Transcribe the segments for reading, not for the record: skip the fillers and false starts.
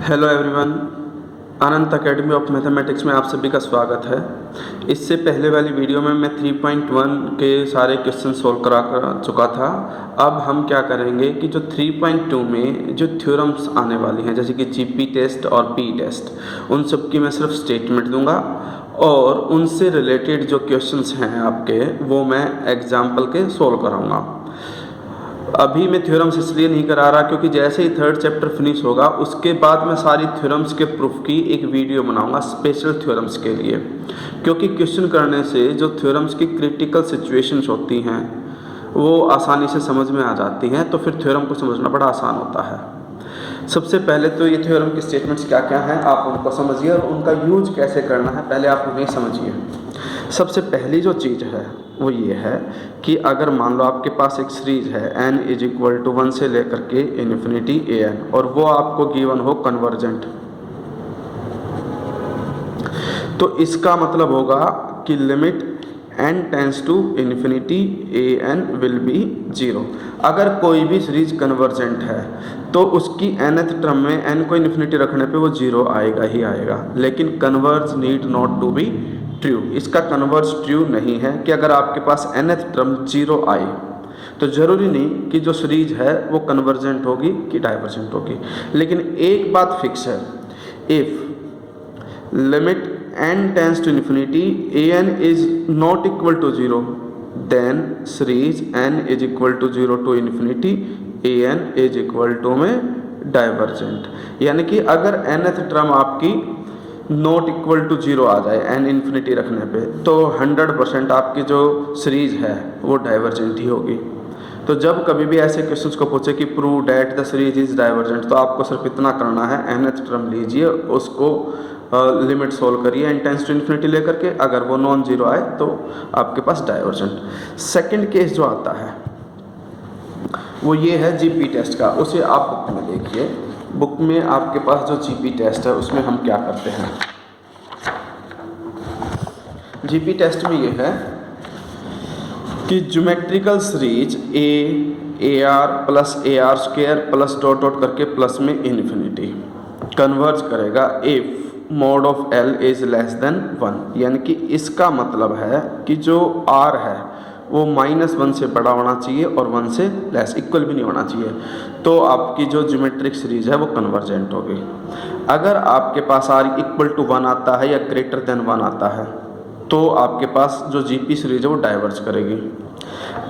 Hello everyone, Anant academy of mathematics में आप सभी का स्वागत है। इससे पहले वाली वीडियो में मैं 3.1 के सारे क्वेश्चन सोल्व करा चुका था। अब हम क्या करेंगे कि जो 3.2 में जो थ्योरम्स आने वाली हैं, जैसे कि जीपी टेस्ट और पी टेस्ट, उन सब की मैं सिर्फ स्टेटमेंट दूंगा और उनसे रिलेटेड जो क्वेश्चंस हैं आपके, वो मैं एग्जाम्पल के सोल्व कराऊंगा। अभी मैं थ्योरम्स इसलिए नहीं करा रहा क्योंकि जैसे ही थर्ड चैप्टर फिनिश होगा उसके बाद मैं सारी थ्योरम्स के प्रूफ की एक वीडियो बनाऊंगा स्पेशल थ्योरम्स के लिए, क्योंकि क्वेश्चन करने से जो थ्योरम्स की क्रिटिकल सिचुएशंस होती हैं वो आसानी से समझ में आ जाती हैं, तो फिर थ्योरम को समझना बड़ा आसान होता है। सबसे पहले तो ये थ्योरम के स्टेटमेंट्स क्या क्या हैं आप उनको समझिए और उनका यूज कैसे करना है पहले आप उन्हें समझिए। सबसे पहली जो चीज़ है वो ये है कि अगर मान लो आपके पास एक सीरीज है n इज इक्वल टू 1 से लेकर के इन्फिनिटी an और वो आपको गिवन हो कन्वर्जेंट, तो इसका मतलब होगा कि limit n tends to infinity an will be 0। अगर कोई भी सीरीज कन्वर्जेंट है तो उसकी nth टर्म में n को इन्फिनिटी रखने पे वो 0 आएगा ही आएगा, लेकिन converse need not to be true. इसका कन्वर्ज ट्रू नहीं है कि अगर आपके पास nth टर्म 0 आए तो ज़रूरी नहीं कि जो सीरीज है वो कन्वर्जेंट होगी कि डाइवर्जेंट होगी, लेकिन एक बात फिक्स है, if limit n tends to infinity an is not equal to 0 then series n is equal to 0 to infinity an is equal to में डाइवर्जेंट। यानी कि अगर nth टर्म आपकी नॉट इक्वल टू 0 आ जाए n इन्फिनिटी रखने पे, तो 100% आपकी जो सीरीज है वो डाइवर्जेंट ही होगी। तो जब कभी भी ऐसे क्वेश्चंस को पूछे कि prove that the series is divergent, तो आपको सिर्फ इतना करना है, nth टर्म लीजिए, उसको लिमिट सोल्व करिए n टेंस टू इन्फिनिटी लेकर के, अगर वो नॉन जीरो आए तो आपके पास डाइवर्जेंट। सेकेंड केस जो आता है वो ये है जीपी टेस्ट का, उसे आप बुक में देखिए। बुक में आपके पास जो जीपी टेस्ट है उसमें हम क्या करते हैं, जीपी टेस्ट में ये है कि geometrical series A R plus A R square plus dot dot करके प्लस में इन्फिनिटी कन्वर्ज करेगा if mod of L is less than 1। यानी कि इसका मतलब है कि जो आर है वो -1 से बड़ा होना चाहिए और 1 से लेस, इक्वल भी नहीं होना चाहिए, तो आपकी जो ज्योमेट्रिक सीरीज है वो कन्वर्जेंट होगी। अगर आपके पास आर इक्वल टू 1 आता है या ग्रेटर देन 1 आता है तो आपके पास जो जीपी सीरीज है वो डाइवर्ज करेगी।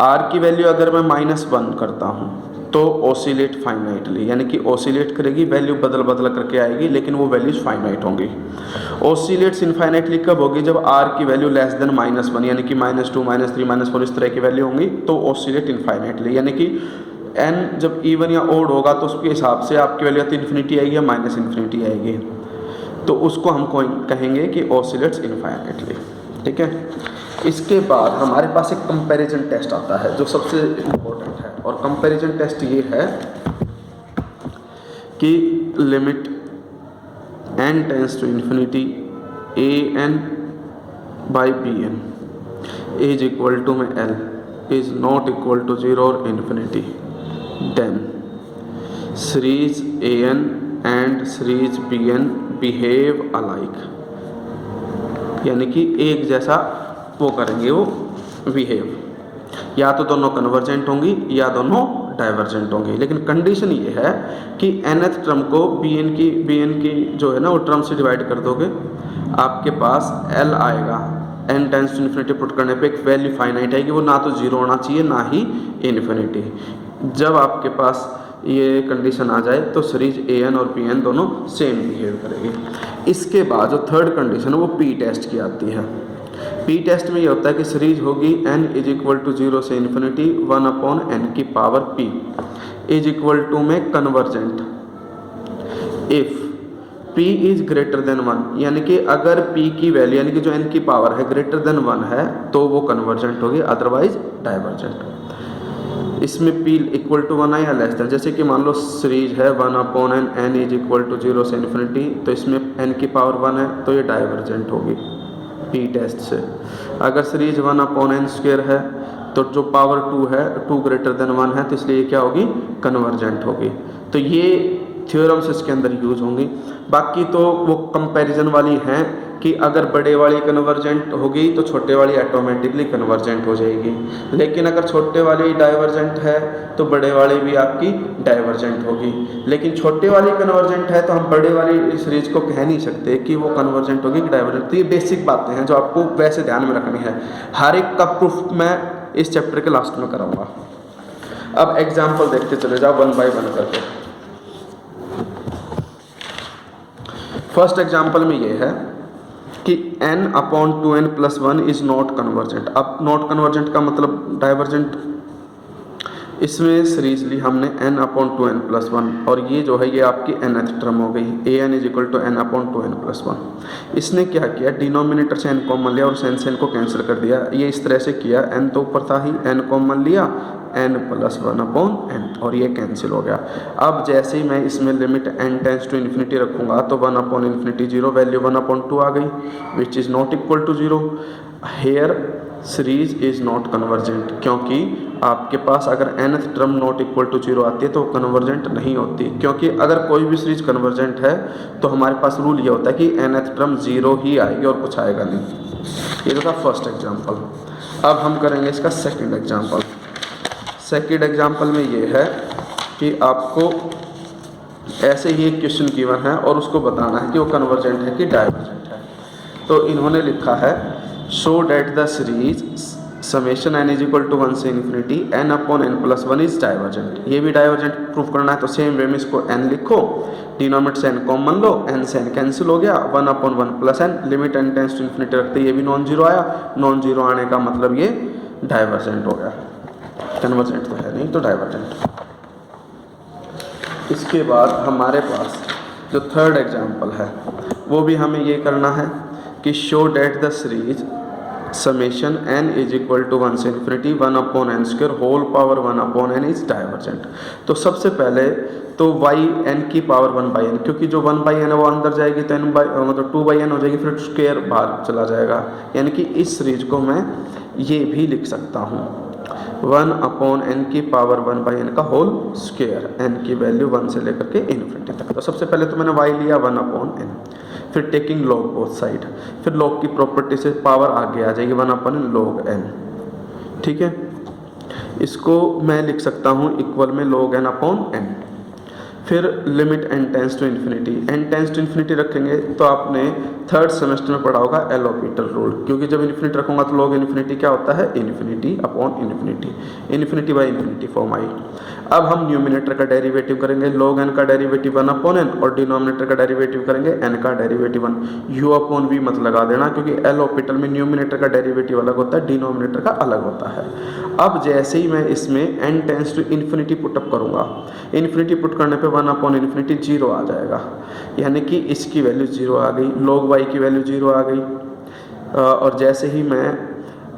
आर की वैल्यू अगर मैं -1 करता हूँ तो ओसिलेट फाइनाइटली, यानी कि ओसिलेट करेगी, वैल्यू बदल बदल करके आएगी, लेकिन वो वैल्यूज फाइनाइट होंगी। ओसिलेट्स इनफाइनाइटली कब होगी, जब आर की वैल्यू लेस देन -1 यानी कि -2 -3 -4 इस तरह की वैल्यू होंगी, तो ओसिलेट इनफाइनाइटली। यानी कि n जब इवन या ओड होगा तो उसके हिसाब से आपकी वैल्यू तो इन्फिनिटी आएगी या माइनस इन्फिनिटी आएगी, तो उसको हम कहेंगे कि ओसिलेट्स इनफाइनाइटली। ठीक है। इसके बाद हमारे पास एक कंपैरिजन टेस्ट आता है जो सबसे इम्पोर्टेंट है, और कंपैरिजन टेस्ट ये है कि limit n tends to infinity an by bn is equal to में l is not equal to 0 और infinity, then series an and series bn behave alike. यानी कि एक जैसा वो करेंगे, वो बिहेव, या तो दोनों कन्वर्जेंट होंगी या दोनों डाइवर्जेंट होंगी, लेकिन कंडीशन ये है कि nth टर्म को bn की जो है ना वो टर्म से डिवाइड कर दोगे, आपके पास l आएगा, n tends to infinity put करने पे एक वैल्यू फाइनाइट आएगी, वो ना तो 0 होना चाहिए ना ही इन्फिनिटी। जब आपके पास ये कंडीशन आ जाए तो सीरीज an और bn दोनों सेम बिहेव करेगी। इसके बाद जो थर्ड कंडीशन है वो पी टेस्ट की आती है। पी टेस्ट में ये होता है कि सीरीज होगी n इज इक्वल टू 0 से इन्फिनिटी 1/n की power p is equal to में convergent if p is greater than 1। यानी कि अगर p की वैल्यू यानी कि जो n की पावर है ग्रेटर देन 1 है तो वो कन्वर्जेंट होगी, अदरवाइज डाइवर्जेंट। इसमें p इक्वल टू 1 है या लेस देन, जैसे कि मान लो सीरीज है 1/n n is equal to 0 से इन्फिनिटी, तो इसमें n की पावर 1 है तो ये डाइवर्जेंट होगी पी टेस्ट से। अगर सीरीज 1/n स्क्वायर है तो जो पावर 2 है 2 ग्रेटर देन 1 है, तो इसलिए क्या होगी, कन्वर्जेंट होगी। तो ये थ्योरम्स इसके अंदर यूज होंगी। बाकी तो वो कंपैरिजन वाली हैं कि अगर बड़े वाली कन्वर्जेंट होगी तो छोटे वाली ऑटोमेटिकली कन्वर्जेंट हो जाएगी, लेकिन अगर छोटे वाली डाइवर्जेंट है तो बड़े वाली भी आपकी डाइवर्जेंट होगी। लेकिन छोटे वाली कन्वर्जेंट है तो हम बड़े वाली सीरीज को कह नहीं सकते कि वो कन्वर्जेंट होगी कि डाइवर्जेंट। तो ये बेसिक बातें हैं जो आपको वैसे ध्यान में रखनी है। हर एक का प्रूफ मैं इस चैप्टर के लास्ट में कराऊंगा। अब एग्जाम्पल देखते चले जाओ वन बाय वन करके। फर्स्ट एग्जाम्पल में ये है कि n/2n+1 इज नॉट कन्वर्जेंट। अब नॉट कन्वर्जेंट का मतलब डाइवर्जेंट। इसमें सीरीज ली हमने n/2n+1 और ये जो है ये आपकी nth टर्म हो गई an = n/2n+1। इसने क्या किया, डिनोमिनेटर से n कॉमन लिया और n से n को कैंसिल कर दिया। ये इस तरह से किया, n तो ऊपर था ही, n कॉमन लिया, n+1/n और ये कैंसिल हो गया। अब जैसे ही मैं इसमें लिमिट n →∞ रखूँगा तो 1/∞ 0, वैल्यू 1/2 आ गई which is not equal to 0। Here series is not convergent, क्योंकि आपके पास अगर nth term not equal to 0 आती है तो कन्वर्जेंट नहीं होती। क्योंकि अगर कोई भी सीरीज कन्वर्जेंट है तो हमारे पास रूल ये होता है कि nth टर्म 0 ही आएगी और कुछ आएगा नहीं। ये तो था फर्स्ट एग्जाम्पल। अब हम करेंगे इसका सेकंड एग्जाम्पल। सेकंड एग्जाम्पल में ये है कि आपको ऐसे ही एक क्वेश्चन गिवन है और उसको बताना है कि वो कन्वर्जेंट है कि डाइवर्जेंट है। तो इन्होंने लिखा है show that the series summation n = 1 से इन्फिनिटी n/n+1 इज डाइवर्जेंट। ये भी डाइवर्जेंट प्रूफ करना है तो सेम वे में इसको n लिखो, डिनोमिनेटर से n कॉमन लो, n से n कैंसिल हो गया, 1/1+n, लिमिट n →∞ रखते ये भी नॉन जीरो आया। नॉन जीरो आने का मतलब ये डाइवर्जेंट हो गया, कन्वर्जेंट तो है नहीं तो डाइवर्जेंट। इसके बाद हमारे पास जो थर्ड एग्जाम्पल है वो भी हमें ये करना है कि show that the series summation n = 1 से infinity 1/n² whole power 1/n is divergent. तो सबसे पहले तो y n की पावर 1/n, क्योंकि जो 1/n है वो अंदर जाएगी तो मतलब 2/n हो जाएगी, फिर स्क्वायर बाहर चला जाएगा। यानी कि इस सीरीज को मैं ये भी लिख सकता हूँ 1/n की पावर 1/n का होल स्क्वायर, n की वैल्यू 1 से लेकर के इन्फिनिटी तक। तो सबसे पहले तो मैंने y लिया 1/n, फिर टेकिंग लॉग बोथ साइड, फिर लॉग की प्रॉपर्टी से पावर आगे आ जाएगी 1/n log n। ठीक है, इसको मैं लिख सकता हूँ इक्वल में log n/n। फिर लिमिट n →∞ रखेंगे तो आपने थर्ड सेमेस्टर में पढ़ा होगा एल हॉपिटल रूल, क्योंकि जब इन्फिनिटी रखूंगा तो log इन्फिनिटी क्या होता है, इन्फिनिटी फॉर्म आई। अब हम न्यूमिनेटर का डेरिवेटिव करेंगे, log n का डेरिवेटिव 1/n और डिनोमिनेटर का डेरिवेटिव करेंगे n का डेरिवेटिव 1। u/v मत लगा देना, क्योंकि एल हॉपिटल में न्यूमिनेटर का डेरिवेटिव अलग होता है, डिनोमिनेटर का अलग होता है। अब जैसे ही मैं इसमें n →∞ पुटअप करूँगा, इन्फिनिटी पुट करने पे 1/∞ 0 आ जाएगा, यानी कि इसकी वैल्यू 0 आ गई, log y की वैल्यू 0 आ गई। और जैसे ही मैं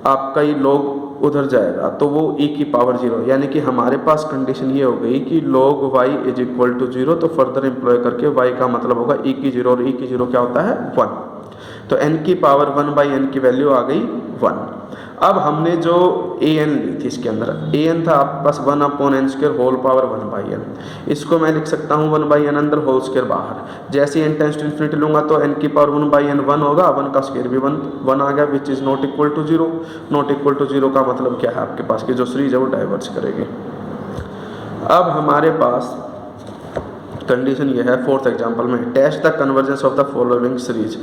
आपका ये log उधर जाएगा तो वो e की पावर 0, यानी कि हमारे पास कंडीशन ये हो गई कि log y = 0। तो फर्दर एम्प्लॉय करके y का मतलब होगा e की 0 और e की 0 क्या होता है 1। तो n की पावर 1/n की वैल्यू आ गई 1। अब हमने जो an ली थी इसके अंदर an था आपके पास 1/n² होल पावर 1/n, इसको मैं लिख सकता हूँ 1/n अंदर होल स्क्वायर बाहर। जैसे n →∞ लूँगा तो n की पावर 1/n 1 होगा, 1 का स्क्वायर भी 1 आ गया which is not equal to 0। Not equal to 0 का मतलब क्या है आपके पास कि जो सीरीज है वो डाइवर्ज करेगी। अब हमारे पास कंडीशन ये है फोर्थ एग्जांपल में, test the convergence of the following series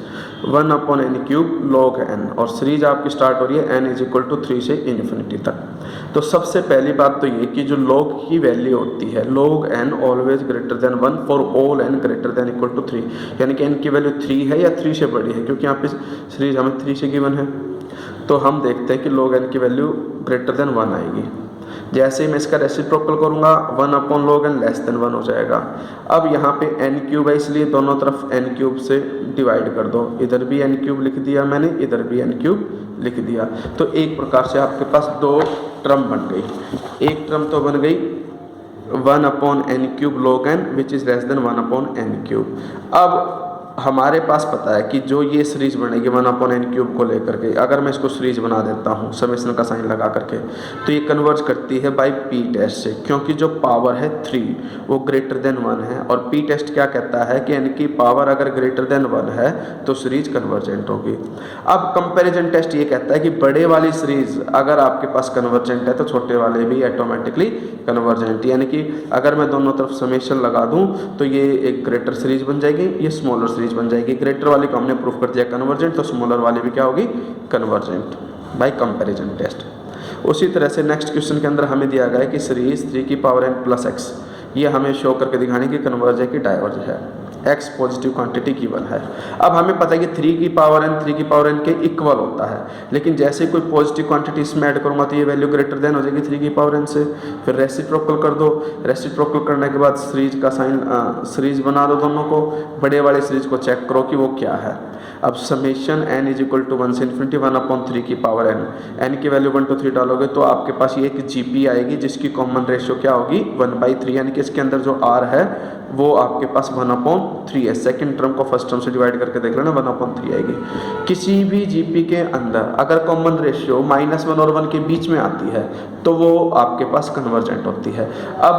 1/n³ log n, और सीरीज आपकी स्टार्ट हो रही है n = 3 से इन्फिनिटी तक। तो सबसे पहली बात तो ये कि जो log की वैल्यू होती है log n always greater than 1 for all n greater than equal to 3, यानी कि n की वैल्यू 3 है या 3 से बड़ी है, क्योंकि यहाँ पे सीरीज हमें 3 से गिवन है। तो हम देखते हैं कि log n की वैल्यू ग्रेटर देन 1 आएगी। जैसे ही मैं इसका रेसिप्रोकल करूँगा 1/log n लेस देन 1 हो जाएगा। अब यहाँ पे n³ है, इसलिए दोनों तरफ n³ से डिवाइड कर दो, इधर भी n³ लिख दिया मैंने, इधर भी n³ लिख दिया। तो एक प्रकार से आपके पास दो टर्म बन गई। एक टर्म तो बन गई 1/n³ log n which is less than 1/n³। अब हमारे पास पता है कि जो ये सीरीज बनेगी 1/n³ को लेकर के, अगर मैं इसको सीरीज बना देता हूँ समेशन का साइन लगा करके, तो ये कन्वर्ज करती है बाई पी टेस्ट से, क्योंकि जो पावर है 3 वो ग्रेटर देन 1 है, और पी टेस्ट क्या कहता है कि n की पावर अगर ग्रेटर देन 1 है तो सीरीज कन्वर्जेंट होगी। अब कंपैरिजन टेस्ट ये कहता है कि बड़े वाली सीरीज अगर आपके पास कन्वर्जेंट है तो छोटे वाले भी ऑटोमेटिकली कन्वर्जेंट, यानी कि अगर मैं दोनों तरफ समेशन लगा दूं तो ये एक ग्रेटर सीरीज बन जाएगी, ये स्मॉलर सीरीज बन जाएगी। ग्रेटर वाली को हमने प्रूफ कर दिया कन्वर्जेंट, तो स्मॉलर वाली भी क्या होगी, कन्वर्जेंट बाय कंपैरिजन टेस्ट। उसी तरह से नेक्स्ट क्वेश्चन के अंदर हमें दिया गया है कि सीरीज 3n+x, ये हमें शो करके दिखाने की कन्वर्ज है कि डाइवर्ज है, x पॉजिटिव क्वांटिटी गिवन है। अब हमें पता है कि 3n के इक्वल होता है, लेकिन जैसे कोई पॉजिटिव क्वांटिटी इसमें ऐड करूंगा तो ये वैल्यू ग्रेटर देन हो जाएगी 3n से। फिर रेसिप्रोकल कर दो, रेसिप्रोकल करने के बाद सीरीज का साइन सीरीज बना दो दोनों को, बड़े वाले सीरीज को चेक करो कि वो क्या है। अब समेशन n = 1 से इन्फिनिटी 1/3n, n की वैल्यू 1 to 3 डालोगे तो आपके पास ये एक GP आएगी जिसकी कॉमन रेशियो क्या होगी 1/3, यानी कि इसके अंदर जो r है वो आपके पास 1/3 है। सेकंड टर्म को फर्स्ट टर्म से डिवाइड करके देख लेना, 1/3 आएगी। किसी भी GP के अंदर अगर कॉमन रेशियो -1 और 1 के बीच में आती है तो वो आपके पास कन्वर्जेंट होती है। अब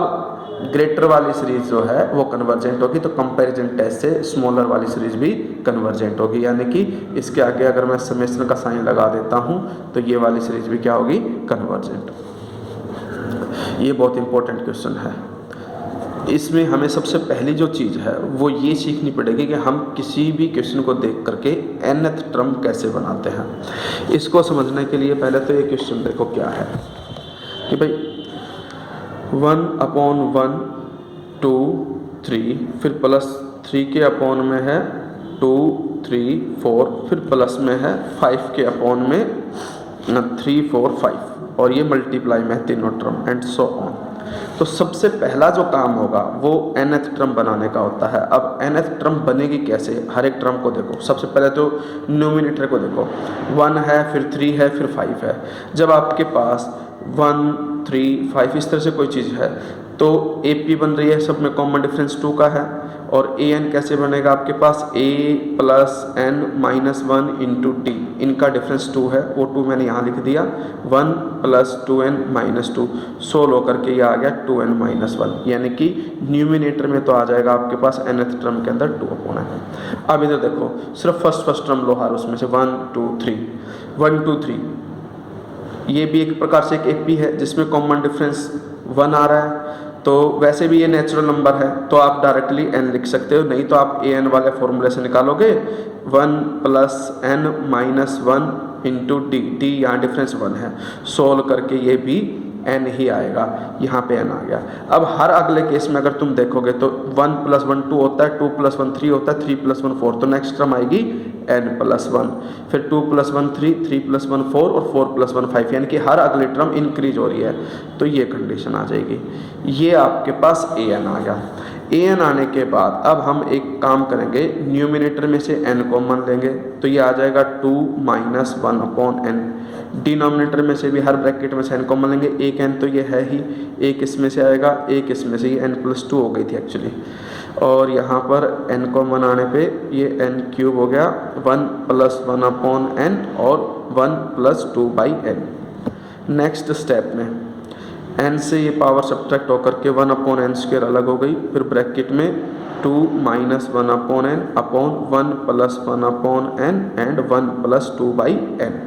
ग्रेटर वाली सीरीज जो है वो कन्वर्जेंट होगी, तो कंपैरिजन टेस्ट से स्मॉलर वाली सीरीज भी कन्वर्जेंट होगी, यानी कि इसके आगे अगर मैं समेशन का साइन लगा देता हूँ तो ये वाली सीरीज भी क्या होगी, कन्वर्जेंट। ये बहुत इंपॉर्टेंट क्वेश्चन है। इसमें हमें सबसे पहली जो चीज़ है वो ये सीखनी पड़ेगी कि हम किसी भी क्वेश्चन को देख करके nth टर्म कैसे बनाते हैं। इसको समझने के लिए पहले तो ये क्वेश्चन देखो क्या है कि भाई 1/1 2 3, फिर +3 के अपॉन में है 2 3 4, फिर प्लस में है 5 के अपॉन में 3 4 5, और ये मल्टीप्लाई में है तीनों टर्म एंड सो ऑन। तो सबसे पहला जो काम होगा वो nth टर्म बनाने का होता है। अब nth टर्म बनेगी कैसे, हर एक टर्म को देखो। सबसे पहले तो न्यूमिनेटर को देखो, 1 है, फिर 3 है, फिर 5 है। जब आपके पास 1 3 5 इस तरह से कोई चीज़ है तो AP बन रही है, सब में कॉमन डिफरेंस 2 का है। और AN कैसे बनेगा, आपके पास A + n - 1 × D, इनका डिफरेंस 2 है, वो 2 मैंने यहाँ लिख दिया, 1 + 2n - 2 सोल्व होकर के ये आ गया 2n - 1, यानी कि न्यूमिनेटर में तो आ जाएगा आपके पास nth टर्म के अंदर 2/n। अब इधर देखो, सिर्फ फर्स्ट टर्म लो हर उसमें से 1 2 3 1 2 3, ये भी एक प्रकार से एक AP है जिसमें कॉमन डिफरेंस 1 आ रहा है। तो वैसे भी ये नेचुरल नंबर है तो आप डायरेक्टली n लिख सकते हो, नहीं तो आप AN वाले फॉर्मूले से निकालोगे 1 + n - 1 × D यहाँ डिफरेंस 1 है, सोल्व करके ये भी n ही आएगा, यहाँ पे n आ गया। अब हर अगले केस में अगर तुम देखोगे तो 1 + 1 2 होता है, 2 + 1 3 होता है, 3 + 1 4, तो नेक्स्ट टर्म आएगी n + 1, फिर 2 + 1 3, 3 + 1 4 और 4 + 1 5, यानी कि हर अगली टर्म इंक्रीज हो रही है, तो ये कंडीशन आ जाएगी। ये आपके पास an आ गया। an आने के बाद अब हम एक काम करेंगे, न्यूमिनेटर में से n कॉमन लेंगे तो ये आ जाएगा 2 - 1/n। डिनोमिनेटर में से भी हर ब्रैकेट में से n कॉमन लेंगे, एक n तो ये है ही, एक इसमें से आएगा, एक इसमें से, ये n + 2 हो गई थी एक्चुअली, और यहाँ पर n कॉमन आने पे ये n³ हो गया, 1 + 1/n और 1 + 2/n। नेक्स्ट स्टेप में n से ये पावर सब्ट्रैक्ट होकर के 1/n² अलग हो गई, फिर ब्रैकेट में 2 - 1/n upon 1 + 1/n and 1 + 2/n।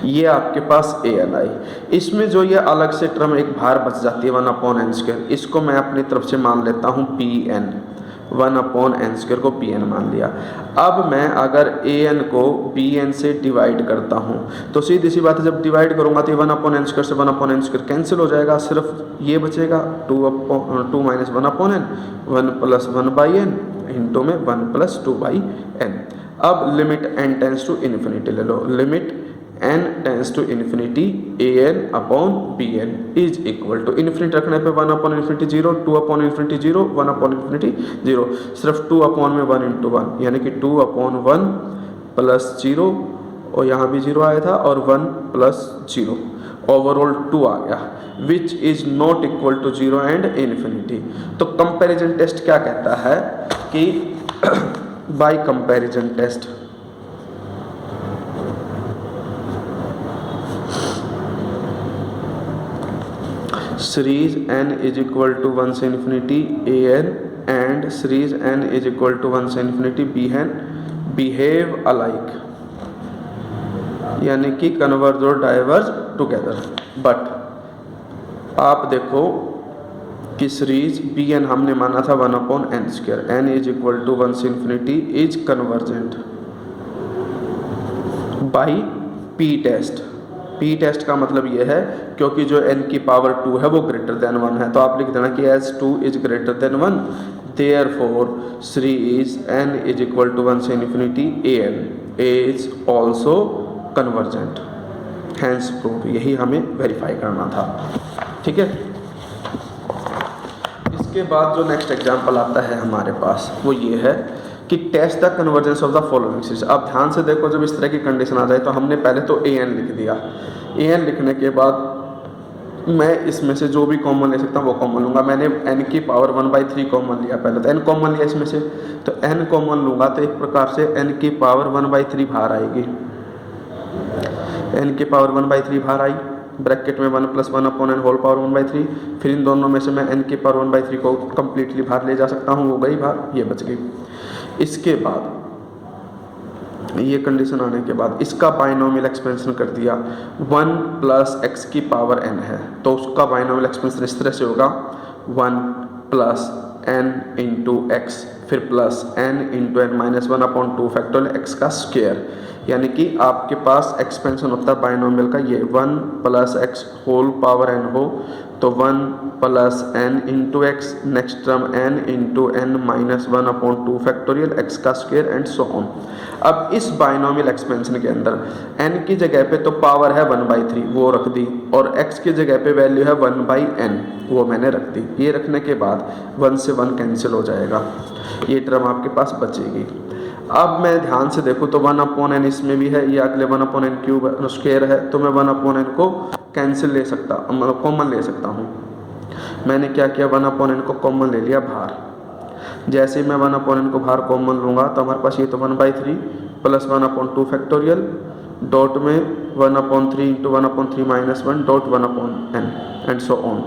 ये आपके पास an आई। इसमें जो ये अलग से टर्म एक बाहर बच जाती है 1/n², इसको मैं अपनी तरफ से मान लेता हूँ Pn, 1/n² को Pn मान लिया। अब मैं अगर an को Bn से डिवाइड करता हूँ तो सीधी सी बात है, जब डिवाइड करूँगा तो 1/n² से 1/n² कैंसिल हो जाएगा, सिर्फ ये बचेगा 2 - 1/n 1 + 1/n इंटू में 1 + 2/n। अब limit n tends to infinity ले लो, limit n tends to infinity an/Bn is equal to, infinity रखने पे 1/∞ 0, 2/∞ 0, 1/∞ 0, सिर्फ 2/1 × 1, यानी कि 2/1 + 0, और यहाँ भी 0 आया था, और 1 + 0, ओवरऑल 2 आ गया, which is not equal to 0 and infinity. तो कंपैरिजन टेस्ट क्या कहता है कि by comparison test. Series n is equal to 1 से infinity a n and series n is equal to 1 से infinity b n behave alike, यानी कि converge और डाइवर्ज टुगेदर। बट आप देखो कि सीरीज बी एन हमने माना था 1/n², n is equal to 1 से infinity is convergent by p test. P test का मतलब ये है क्योंकि जो n की पावर 2 है वो ग्रेटर देन 1 है, तो आप लिख देना कि as 2 is greater than 1 therefore series n is equal to 1 से infinity a n is also convergent, hence prove. यही हमें वेरीफाई करना था, ठीक है। इसके बाद जो नेक्स्ट एग्जांपल आता है हमारे पास वो ये है कि test the convergence of the following series. अब ध्यान से देखो, जब इस तरह की कंडीशन आ जाए तो हमने पहले तो ए एन लिख दिया। ए एन लिखने के बाद मैं इसमें से जो भी कॉमन ले सकता हूँ वो कॉमन लूँगा। मैंने एन की पावर 1/3 कॉमन लिया, पहले तो एन कॉमन लिया इसमें से, तो एन कॉमन लूँगा तो एक प्रकार से एन की पावर 1/3 बाहर आएगी। एन की पावर 1/3 बाहर आई, ब्रैकेट में 1 + 1/n होल पावर 1/3। फिर इन दोनों में से मैं n की पावर 1/3 को कम्प्लीटली बाहर ले जा सकता हूँ, वो गई बाहर, ये बच गई। इसके बाद ये कंडीशन आने के बाद इसका बाइनोमियल एक्सपेंशन कर दिया। 1 + x की पावर n है, तो उसका बाइनोमियल एक्सपेंशन इस तरह से होगा 1 + n × x फिर plus n × n - 1/2 factorial x का स्क्वायर, यानी कि आपके पास एक्सपेंशन होता है बाइनोमियल का ये 1 + x होल पावर n हो तो 1 + n × x, next term n × n - 1/2 factorial x का स्क्वायर एंड सो ऑन। अब इस बाइनोमियल एक्सपेंशन के अंदर n की जगह पे तो पावर है 1/3 वो रख दी, और x की जगह पे वैल्यू है 1/n वो मैंने रख दी। ये रखने के बाद 1 से 1 कैंसिल हो जाएगा, ये टर्म आपके पास बचेगी। अब मैं ध्यान से देखूँ तो 1/n इसमें भी है, ये अगले 1/n³ स्क्वायर है, तो मैं 1/n को कैंसिल ले सकता, मतलब कॉमन ले सकता हूँ। मैंने क्या किया, 1/n को कॉमन ले लिया बाहर। जैसे ही मैं 1/n को बाहर कॉमन लूँगा तो हमारे पास ये तो 1/3 + 1/2 फैक्टोरियल डॉट में 1/3 × 1/3 - 1 dot 1/n and so on.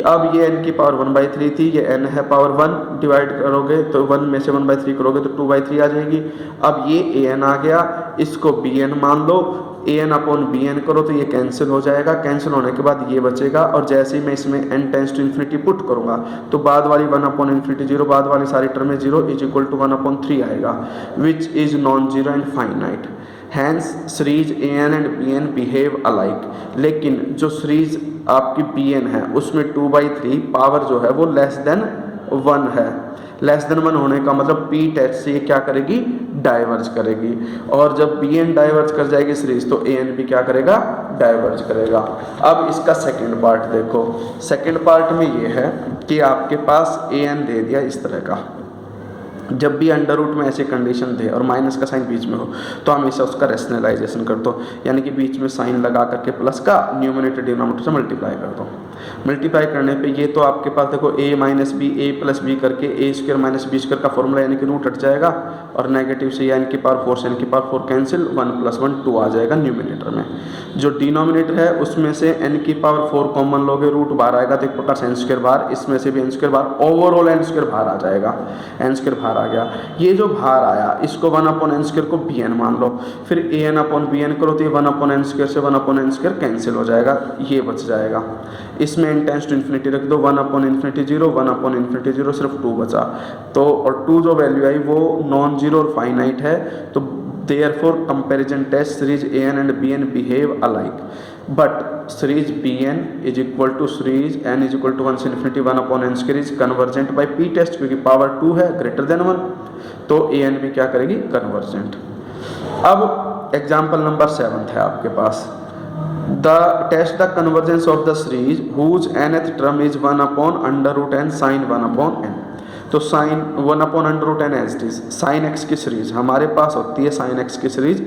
अब ये n की पावर 1/3 थी, ये n है पावर 1, डिवाइड करोगे तो 1 में से 1/3 करोगे तो 2/3 आ जाएगी। अब ये an आ गया, इसको bn मान लो, an/bn करो तो ये कैंसिल हो जाएगा। कैंसिल होने के बाद ये बचेगा, और जैसे ही मैं इसमें n tends to infinity put करूँगा तो बाद वाली 1/∞ 0, बाद वाली सारी टर्म में 0 इज इक्वल टू 1/3 आएगा, which is non zero and finite. Hence series an and bn behave alike. लेकिन जो सीरीज आपकी bn है उसमें 2/3 पावर जो है वो लेस देन 1 है। लेस देन 1 होने का मतलब p टेस्ट से ये क्या करेगी, डाइवर्ज करेगी, और जब bn डाइवर्ज कर जाएगी सीरीज तो an भी क्या करेगा, डाइवर्ज करेगा। अब इसका सेकंड पार्ट देखो। सेकंड पार्ट में ये है कि आपके पास an दे दिया इस तरह का, जब भी अंडर रूट में ऐसी कंडीशन दे और माइनस का साइन बीच में हो तो हमेशा उसका रेशनलाइजेशन कर दो, यानी कि बीच में साइन लगा करके प्लस का न्यूमरेटर डिनोमिनेटर से मल्टीप्लाई कर दो। मल्टीप्लाई करने पे ये तो आपके पास देखो a - b a + b करके a² - b² का फॉर्मूला, यानी कि रूट हट जाएगा, और नेगेटिव से n की पावर 4 से n की पावर 4 कैंसिल, 1 + 1 2 आ जाएगा न्यूमरेटर में। जो डिनोमिनेटर है उसमें से n की पावर 4 कॉमन लोगे, रूट बाहर आएगा तो एक प्रकार से n² बाहर, इसमें से भी n² बाहर, ओवरऑल n² बाहर आ जाएगा, n² बाहर आ गया। ये जो बाहर आया इसको 1/n² को bn मान लो, फिर an/bn करो तो ये 1/n² से 1/n² कैंसिल हो जाएगा, ये बच जाएगा। इसमें n टेंड्स टू इन्फिनिटी रख दो, 1/∞ 0 1/∞ 0 सिर्फ 2 बचा, तो और 2 जो वैल्यू आई वो नॉन जीरो और फाइनाइट है, तो therefore comparison test series an and bn behave alike, but series bn is equal to series n is equal to 1 से infinity 1/n² is convergent by p test, क्योंकि power 2 है greater than 1, तो an भी क्या करेगी, convergent. अब example number 7 है आपके पास, the test the convergence of the series whose nth term is 1/√n sin 1/n। तो sine 1/√n as it is, sine x की सीरीज हमारे पास होती है, साइन x की series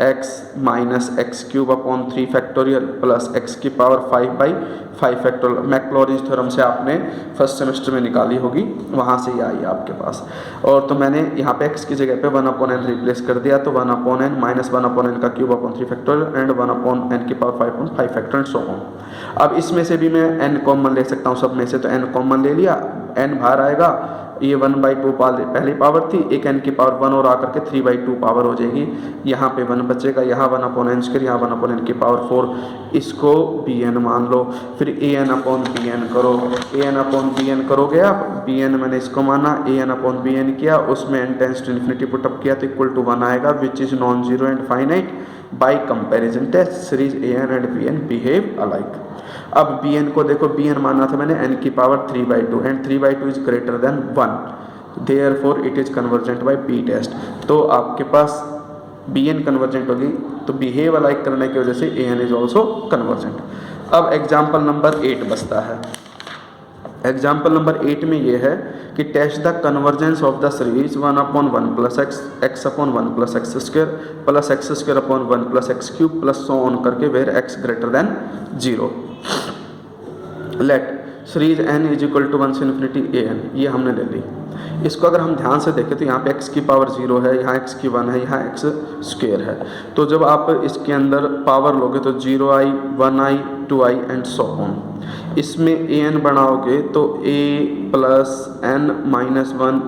x minus x cube upon 3 factorial plus x की power 5/5 factorial. Maclaurin's theorem से आपने फर्स्ट सेमेस्टर में निकाली होगी, वहाँ से ही आई आपके पास। और तो मैंने यहाँ पे x की जगह पे 1/n रिप्लेस कर दिया, तो 1/n माइनस 1/n का cube upon 3 factorial and 1/n की पावर 5/5 फैक्टोरियल सो ऑन। अब इसमें से भी मैं n कॉमन ले सकता हूँ सब में से, तो n कॉमन ले लिया, n बाहर आएगा, ये 1/2 पहली पावर थी, एक n की पावर 1 और आकर के 3/2 पावर हो जाएगी। यहाँ पे 1 बचेगा, यहाँ 1/n², यहाँ 1/n की पावर 4, इसको bn मान लो। फिर an/bn करो, an/bn करोगे आप, bn मैंने इसको माना, an/bn किया, उसमें n tends to infinity put up किया तो इक्वल टू 1 आएगा, which is non zero and finite. By comparison test series an and bn behave alike. अब bn को देखो, bn माना था मैंने n की power 3/2 and 3/2 is greater than 1, therefore it is convergent by p test. तो आपके पास bn कन्वर्जेंट होगी, तो बिहेव अलाइक करने की वजह से an इज ऑल्सो कन्वर्जेंट। अब एग्जाम्पल नंबर 8 बचता है। एग्जाम्पल नंबर 8 में ये है कि test the convergence of the series 1/1 plus x/1 plus x² plus x² 1 plus x³ plus so on करके where x greater than 0। Let series n is equal to 1 से infinity an, ये हमने ले ली। इसको अगर हम ध्यान से देखें तो यहाँ पे x की पावर 0 है, यहाँ x की 1 है, यहाँ x² है। तो जब आप इसके अंदर पावर लोगे तो 0i 1i 2i and so on. इसमें an बढ़ाओगे तो a plus n minus 1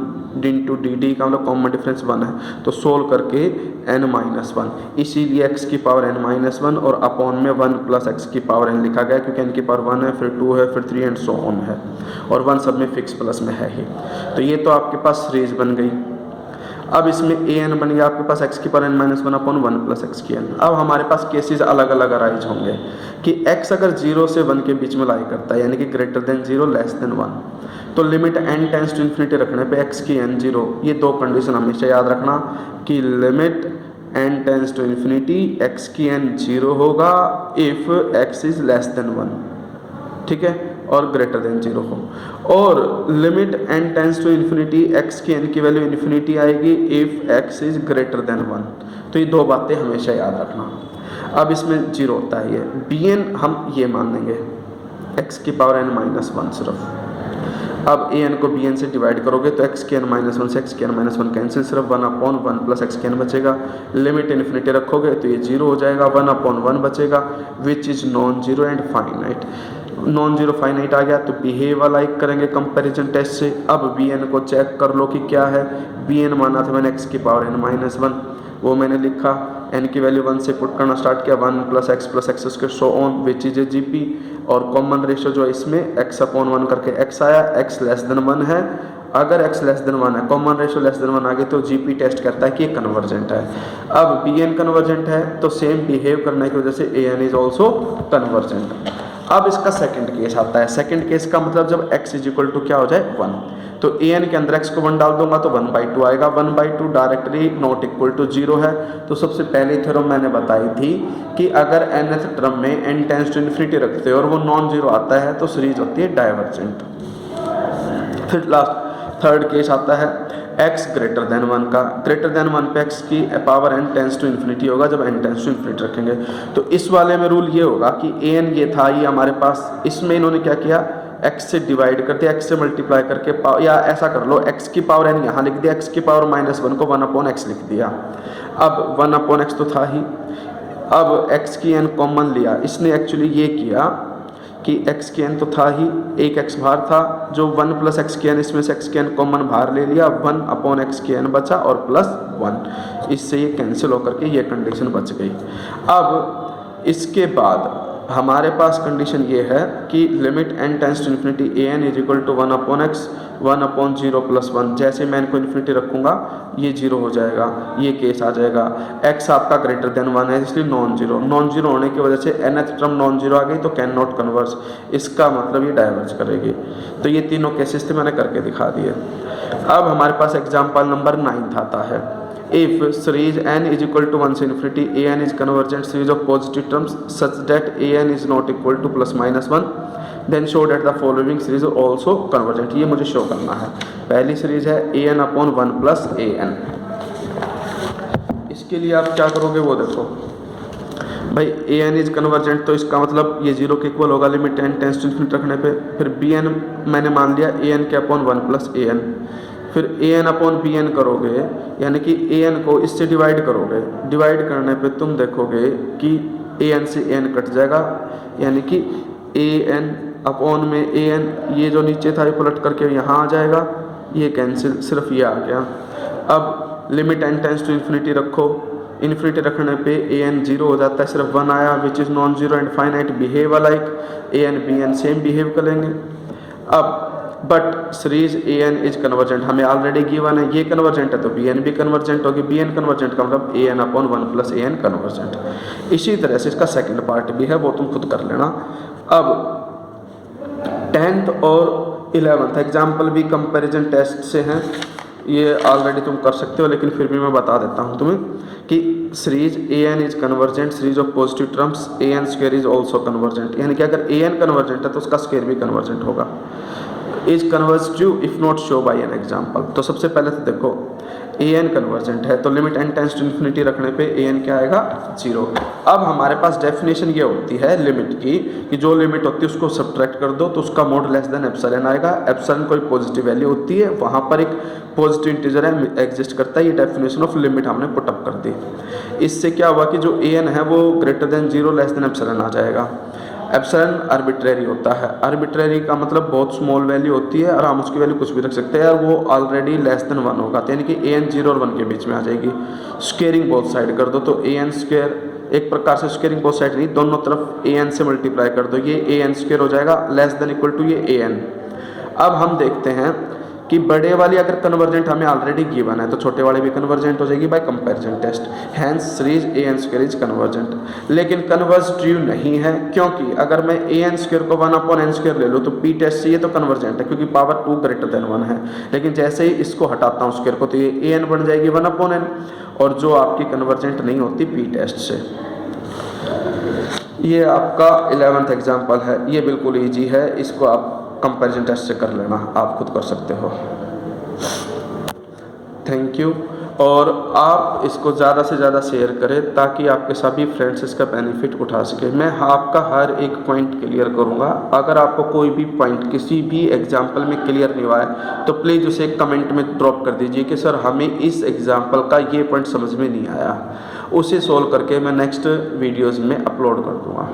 into dd का मतलब कॉमन डिफरेंस 1 है, तो सोल्व करके n माइनस 1, इसीलिए x की पावर n माइनस 1 और अपॉन में 1 प्लस x की पावर n लिखा गया, क्योंकि n की पावर 1 है, फिर 2 है, फिर 3 एंड सो ऑन है, और 1 सब में फिक्स प्लस में है ही। तो ये तो आपके पास सीरीज बन गई। अब इसमें an बन गया आपके पास x की power n minus 1 upon 1 plus x की n। अब हमारे पास केसेस अलग अलग अराइज होंगे कि x अगर 0 से 1 के बीच में लाई करता है, यानी कि ग्रेटर देन 0 लेस देन 1, तो limit n tends to infinity रखने पे x की n 0, ये दो कंडीशन हमेशा याद रखना कि limit n tends to infinity x की n 0 होगा if x is less than 1, ठीक है, और ग्रेटर देन 0 हो, और limit n tends to infinity x की n की वैल्यू इन्फिनिटी आएगी if x is greater than 1। तो ये दो बातें हमेशा याद रखना। अब इसमें 0 होता है, ये bn हम ये मान लेंगे x की पावर n माइनस 1 सिर्फ। अब an को bn से डिवाइड करोगे तो x की n माइनस 1 से x की n माइनस 1 कैंसिल, सिर्फ 1/1 प्लस x की n बचेगा। लिमिट इन्फिनिटी रखोगे तो ये 0 हो जाएगा, 1/1 बचेगा which is non zero and finite. Non zero finite आ गया तो बिहेव अलाइक करेंगे कंपैरिजन टेस्ट से। अब bn को चेक कर लो कि क्या है। bn माना था मैंने x की पावर n माइनस 1, वो मैंने लिखा, n की वैल्यू 1 से पुट करना स्टार्ट किया, 1 plus x² so on which is a GP, और कॉमन रेशियो जो है इसमें x/1 करके x आया, x लेस देन 1 है। अगर x लेस देन 1 है, कॉमन रेशियो लेस देन 1 आ गई, तो जीपी टेस्ट करता है कि ये कन्वर्जेंट है। अब bn कन्वर्जेंट है तो सेम बिहेव करने की वजह से an इज ऑल्सो कन्वर्जेंट। अब इसका सेकंड केस आता है। सेकंड केस का मतलब जब x इज इक्वल टू क्या हो जाए 1, तो an के अंदर x को 1 डाल दूंगा तो 1/2 आएगा। 1/2 डायरेक्टली नॉट इक्वल टू 0 है। तो सबसे पहली थ्योरम मैंने बताई थी कि अगर nth टर्म में n टेंड्स टू इन्फिनिटी रखते हो और वो नॉन जीरो आता है तो सीरीज होती है डाइवर्जेंट। फिर लास्ट थर्ड केस आता है x ग्रेटर देन 1 का। ग्रेटर देन 1 पे x की power n tends to infinity होगा जब n टेंड्स टू इन्फिनिटी रखेंगे। तो इस वाले में रूल ये होगा कि an ये था, ये हमारे पास, इसमें इन्होंने क्या किया, x से डिवाइड करते, x से मल्टीप्लाई करके, या ऐसा कर लो x की पावर n यहाँ लिख दिया, x की पावर -1 को 1/x लिख दिया। अब 1/x तो था ही, अब x की n कॉमन लिया। इसने एक्चुअली ये किया कि x की n तो था ही, एक x बाहर था, जो 1 प्लस x की n, इसमें से x की n कॉमन बाहर ले लिया, 1/x की n बचा और प्लस 1, इससे ये कैंसिल होकर के ये कंडीशन बच गई। अब इसके बाद हमारे पास कंडीशन ये है कि limit n tends to infinity an is equal to 1/x 1/0 plus 1। जैसे मैं इनको इन्फिनिटी रखूँगा ये 0 हो जाएगा, ये केस आ जाएगा। x आपका ग्रेटर देन 1 है इसलिए नॉन जीरो। नॉन जीरो होने की वजह से nth टर्म नॉन जीरो आ गई तो कैन नॉट कन्वर्स, इसका मतलब ये डाइवर्ज करेगी। तो ये तीनों केसेस थे, मैंने करके दिखा दिए। अब हमारे पास एग्जाम्पल नंबर 9 आता है। If series n is equal to 1 से infinity, an is convergent series of positive terms such that an is not equal to plus minus 1, then show that the following series are also convergent। ये मुझे show करना है। पहली series है an/1 plus an। इसके लिए आप क्या करोगे वो देखो भाई, ए एन इज कन्वर्जेंट, तो इसका मतलब ये 0 के इक्वल होगा limit n tends to infinity रखने पे। फिर बी एन मैंने मान लिया ए एन के अपॉन 1 प्लस ए एन, फिर a n upon b n करोगे, यानी कि ए एन को इससे डिवाइड करोगे, डिवाइड करने पे तुम देखोगे कि ए एन से ए एन कट जाएगा, यानी कि ए एन अपॉन में ए एन, ये जो नीचे था ये पलट करके यहाँ आ जाएगा, ये कैंसिल, सिर्फ ये आ गया। अब limit n tends to infinity रखो, इन्फिनिटी रखने पे ए एन 0 हो जाता है, सिर्फ 1 आया, which is non zero and finite behave alike, a n b n same behave करेंगे। अब but series a n is convergent हमें ऑलरेडी गिवन है, ये कन्वर्जेंट है तो बी एन भी कन्वर्जेंट होगी, बी एन कन्वर्जेंट का मतलब a n upon 1 plus a n convergent. इसी तरह से इसका सेकंड पार्ट भी है, वो तुम खुद कर लेना। अब 10th और 11th एग्जाम्पल भी कंपैरिजन टेस्ट से हैं, ये ऑलरेडी तुम कर सकते हो, लेकिन फिर भी मैं बता देता हूँ तुम्हें कि series a n is convergent, series of positive terms a n square is also convergent, यानी कि अगर ए एन कन्वर्जेंट है तो उसका स्क्वायर भी कन्वर्जेंट होगा। Is convergent if not show by an example, तो सबसे पहले तो देखो ए एन कन्वर्जेंट है तो limit n tends to infinity रखने पे ए एन क्या आएगा 0। अब हमारे पास डेफिनेशन ये होती है लिमिट की कि जो लिमिट होती है उसको सब्ट्रैक्ट कर दो तो उसका मोड लेस देन एप्सिलॉन आएगा। एप्सिलॉन कोई पॉजिटिव वैल्यू होती है, वहाँ पर एक पॉजिटिव इंटीजर है एग्जिस्ट करता है, ये डेफिनेशन ऑफ लिमिट हमने पुटअप कर दी। इससे क्या हुआ कि जो ए एन है वो greater than 0 less than epsilon आ जाएगा। एप्सिलॉन आर्बिट्रेरी होता है, आर्बिट्रेरी का मतलब बहुत स्मॉल वैल्यू होती है और हम उसकी वैल्यू कुछ भी रख सकते हैं और वो ऑलरेडी लेस देन 1 होगा, यानी कि ए एन 0 और 1 के बीच में आ जाएगी। स्क्वेयरिंग बोथ साइड कर दो तो ए एन स्क्वेयर, एक प्रकार से स्क्वेयरिंग बोथ साइड नहीं, दोनों तरफ ए एन से मल्टीप्लाई कर दो, ये ए एन स्क्वेयर हो जाएगा लेस देन इक्वल टू ये ए एन। अब हम देखते हैं कि बड़े वाली अगर कन्वर्जेंट हमें ऑलरेडी गिवन है तो छोटे वाले भी कन्वर्जेंट हो जाएगी by comparison test, hence series a n square is convergent. लेकिन कन्वर्ज ट्रू नहीं है, क्योंकि अगर मैं ए एन स्क्वायर को 1 अपॉन एन स्क्वायर ले लूँ तो पी टेस्ट से ये तो कन्वर्जेंट है क्योंकि पावर 2 ग्रेटर देन 1 है, लेकिन जैसे ही इसको हटाता हूँ स्क्वायर को तो ये ए एन बन जाएगी 1 अपॉन एन, और जो आपकी कन्वर्जेंट नहीं होती पी टेस्ट से। ये आपका 11th एग्जाम्पल है, ये बिल्कुल ईजी है, इसको आप कंपैरिजन टेस्ट से कर लेना, आप खुद कर सकते हो। थैंक यू, और आप इसको ज़्यादा से ज़्यादा शेयर करें ताकि आपके सभी फ्रेंड्स इसका बेनिफिट उठा सके। मैं आपका हर एक पॉइंट क्लियर करूँगा, अगर आपको कोई भी पॉइंट किसी भी एग्जाम्पल में क्लियर नहीं हुआ है तो प्लीज़ उसे कमेंट में ड्रॉप कर दीजिए कि सर हमें इस एग्जाम्पल का ये पॉइंट समझ में नहीं आया, उसे सोल्व करके मैं नेक्स्ट वीडियोज़ में अपलोड कर दूँगा।